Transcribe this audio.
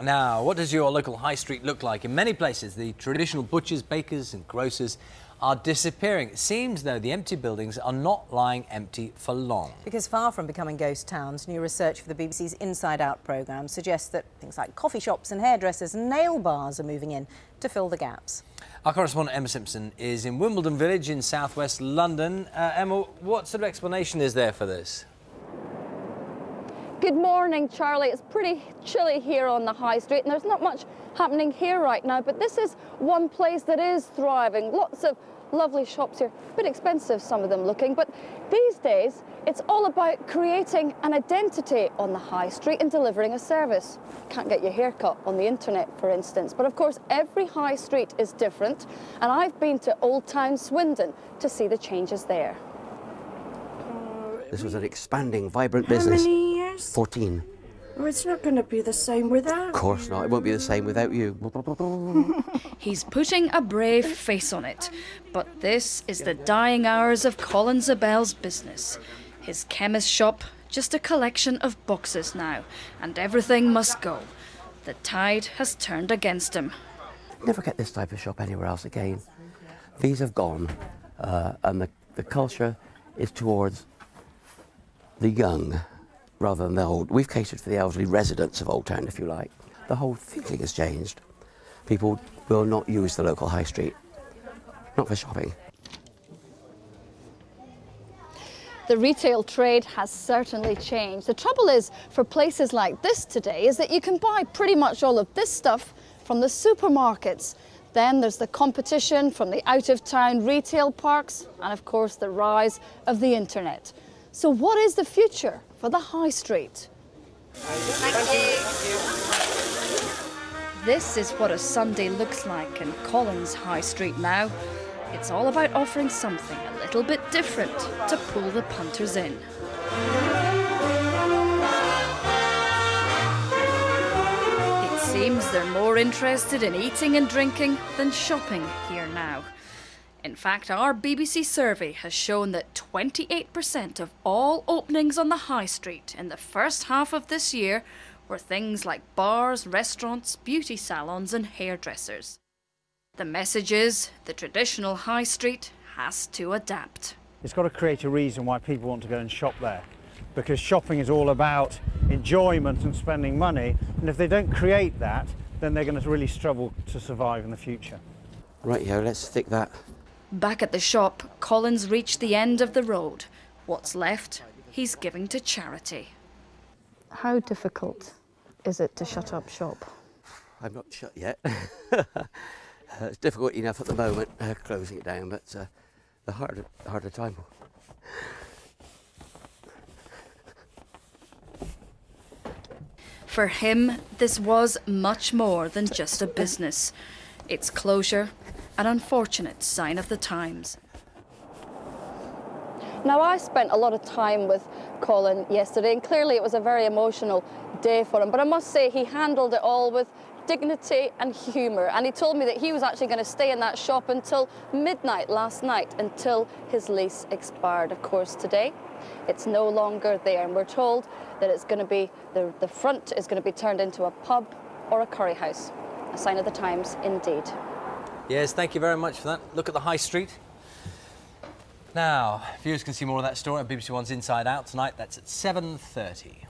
Now, what does your local high street look like? In many places, the traditional butchers, bakers and grocers are disappearing. It seems, though, the empty buildings are not lying empty for long. Because far from becoming ghost towns, new research for the BBC's Inside Out programme suggests that things like coffee shops and hairdressers and nail bars are moving in to fill the gaps. Our correspondent Emma Simpson is in Wimbledon Village in southwest London. Emma, what sort of explanation is there for this? Good morning, Charlie. It's pretty chilly here on the high street and there's not much happening here right now, but this is one place that is thriving. Lots of lovely shops here, a bit expensive, some of them looking, but these days it's all about creating an identity on the high street and delivering a service. Can't get your hair cut on the internet, for instance, but of course every high street is different, and I've been to Old Town Swindon to see the changes there. This was an expanding, vibrant business. How many years? 14. Well, it's not going to be the same without. Of course not. It won't be the same without you. He's putting a brave face on it. But this is the dying hours of Colin Zabel's business. His chemist shop, just a collection of boxes now. And everything must go. The tide has turned against him. Never get this type of shop anywhere else again. These have gone. And the culture is towards the young rather than the old. We've catered for the elderly residents of Old Town, if you like. The whole feeling has changed. People will not use the local high street, not for shopping. The retail trade has certainly changed. The trouble is, for places like this today, is that you can buy pretty much all of this stuff from the supermarkets. Then there's the competition from the out-of-town retail parks and, of course, the rise of the internet. So what is the future for the high street? This is what a Sunday looks like in Collins High Street now. It's all about offering something a little bit different to pull the punters in. It seems they're more interested in eating and drinking than shopping here now. In fact, our BBC survey has shown that 28% of all openings on the high street in the first half of this year were things like bars, restaurants, beauty salons and hairdressers. The message is the traditional high street has to adapt. It's got to create a reason why people want to go and shop there, because shopping is all about enjoyment and spending money, and if they don't create that, then they're going to really struggle to survive in the future. Right, let's stick that. Back at the shop, Collins reached the end of the road. What's left, he's giving to charity. How difficult is it to shut up shop? I'm not shut yet. It's difficult enough at the moment, closing it down, but the harder time. For him, this was much more than just a business. Its closure, an unfortunate sign of the times. Now, I spent a lot of time with Colin yesterday, and clearly it was a very emotional day for him, but I must say he handled it all with dignity and humour, and he told me that he was actually going to stay in that shop until midnight last night, until his lease expired. Of course, today it's no longer there, and we're told that it's going to be, the front is going to be turned into a pub or a curry house. A sign of the times indeed. Yes, thank you very much for that. Look at the high street. Now, viewers can see more of that story on BBC One's Inside Out tonight. That's at 7:30.